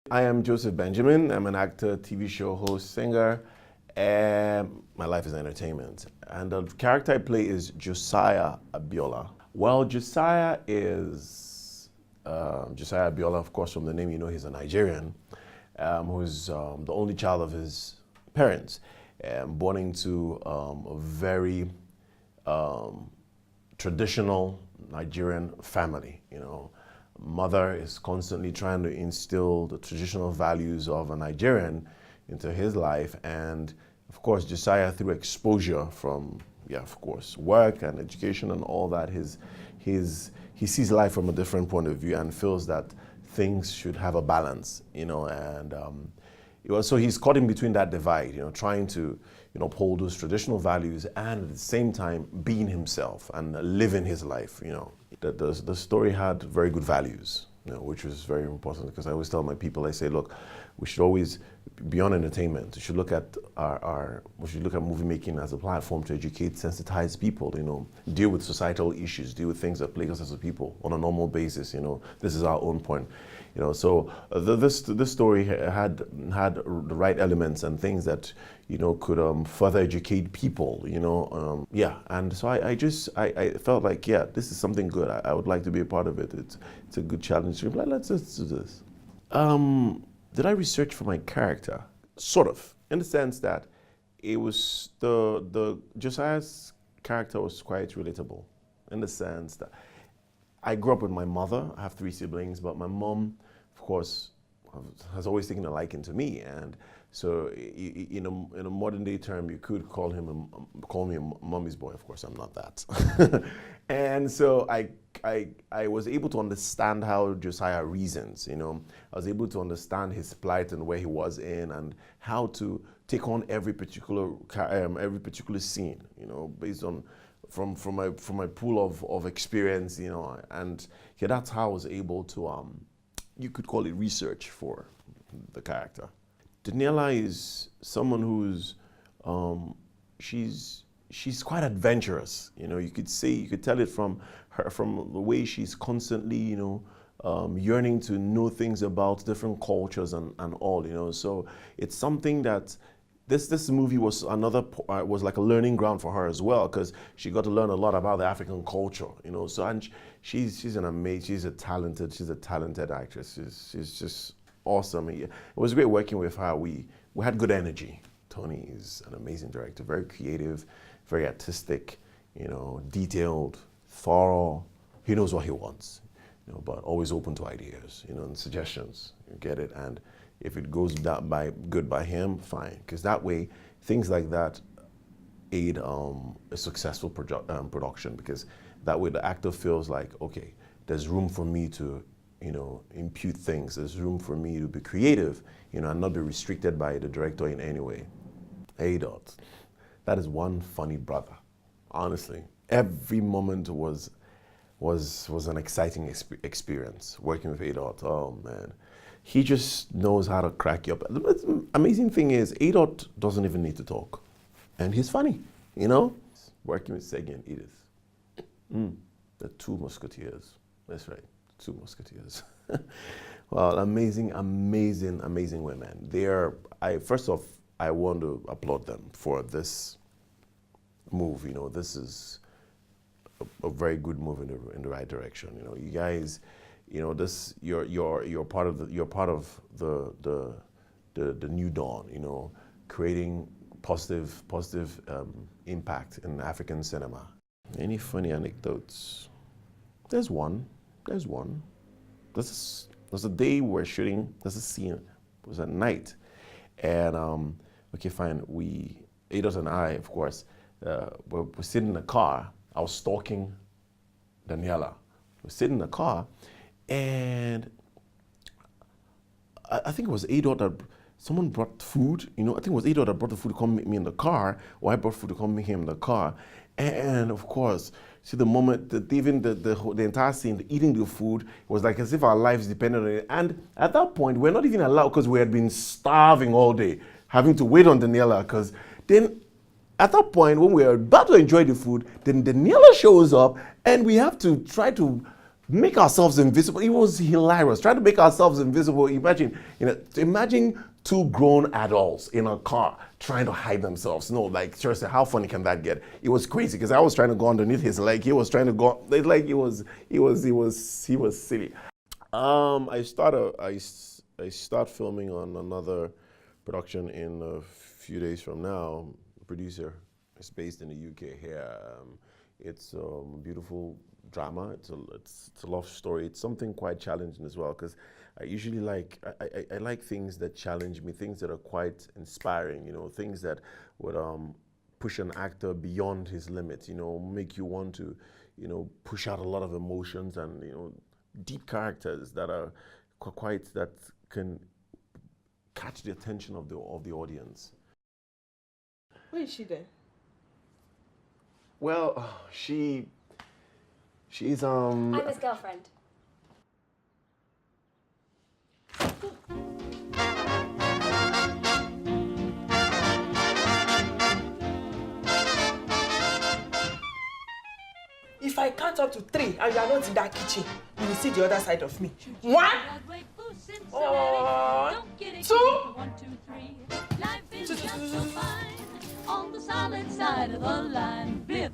I am Joseph Benjamin. I'm an actor, TV show host, singer, and my life is entertainment. And the character I play is Josiah Abiola. Well, Josiah Abiola, of course, from the name you know, he's a Nigerian who's the only child of his parents, born into a very traditional Nigerian family. You know, mother is constantly trying to instill the traditional values of a Nigerian into his life, and of course Josiah, through exposure from of course work and education and all that, he sees life from a different point of view and feels that things should have a balance, you know, and so he's caught in between that divide, you know, trying to uphold those traditional values and at the same time being himself and living his life, you know. The story had very good values, you know, which was very important, because I always tell my people, I say, look, we should always, beyond entertainment, we should look at movie making as a platform to educate, sensitize people, you know, deal with societal issues, deal with things that plague us as a people on a normal basis, you know. This is our own point. You know, so this story had the right elements and things that, you know, could further educate people, you know, and so I felt like, this is something good. I would like to be a part of it. It's a good challenge. Let's do this. Did I research for my character? Sort of, in the sense that it was the Josiah's character was quite relatable, in the sense that I grew up with my mother. I have 3 siblings, but my mom, of course, has always taken a liking to me, and so in a modern day term, you could call me a mommy's boy. Of course, I'm not that. And so I was able to understand how Josiah reasons. You know, I was able to understand his plight and where he was in, and how to take on every particular scene. You know, based on from my pool of experience. You know, and that's how I was able to you could call it research for the character. Daniela is someone who's she's quite adventurous. You know, you could tell it from the way she's constantly, you know, yearning to know things about different cultures and all. You know, so it's something that this movie was was like a learning ground for her as well, because she got to learn a lot about the African culture. You know, so and she's a talented actress. She's just awesome. It was great working with her. We had good energy. Tony is an amazing director, very creative, very artistic, you know, detailed, thorough. He knows what he wants, you know, but always open to ideas, you know, and suggestions. You get it? And if it goes good by him, fine, because that way things like that aid a successful production, because that way the actor feels like, okay, there's room for me to, you know, impute things. There's room for me to be creative, you know, and not be restricted by the director in any way. A-Dot, that is one funny brother. Honestly, every moment was an exciting experience working with A-Dot. Oh man, he just knows how to crack you up. The amazing thing is, A-Dot doesn't even need to talk, and he's funny. You know, working with Segi and Edith, the 2 musketeers. That's right. 2 musketeers. Well, amazing women. First off, I want to applaud them for this move. You know, this is a very good move in the right direction. You know, you guys, you know, you're part of the new dawn. You know, creating positive impact in African cinema. Any funny anecdotes? There's one. There's a day we're shooting. There's a scene. It was at night, and okay, fine. A-Dot and I, of course, we're sitting in the car. I was stalking Daniela. We're sitting in the car, and I think it was A-Dot that someone brought food. You know, I think it was A-Dot that brought the food to come meet me in the car, or I brought food to come meet him in the car. And of course, see the moment that even the entire scene, eating the food, was like as if our lives depended on it. And at that point, we're not even allowed, because we had been starving all day, having to wait on Daniela. Because then, at that point, when we were about to enjoy the food, then Daniela shows up, and we have to try to make ourselves invisible. It was hilarious. Trying to make ourselves invisible. Imagine two grown adults in a car trying to hide themselves. No, like seriously, how funny can that get? It was crazy because I was trying to go underneath his leg. He was trying to go. He was silly. I start filming on another production in a few days from now. The producer is based in the UK here. It's a beautiful drama. It's a love story. It's something quite challenging as well because I usually I like things that challenge me, things that are quite inspiring. Things that would push an actor beyond his limits. Make you want to, push out a lot of emotions and deep characters that are that can catch the attention of the audience. Where is she then? Well, she's I'm his girlfriend. If I count up to 3 and you are not in that kitchen, you will see the other side of me. 1, 2, On the solid side of the line, flip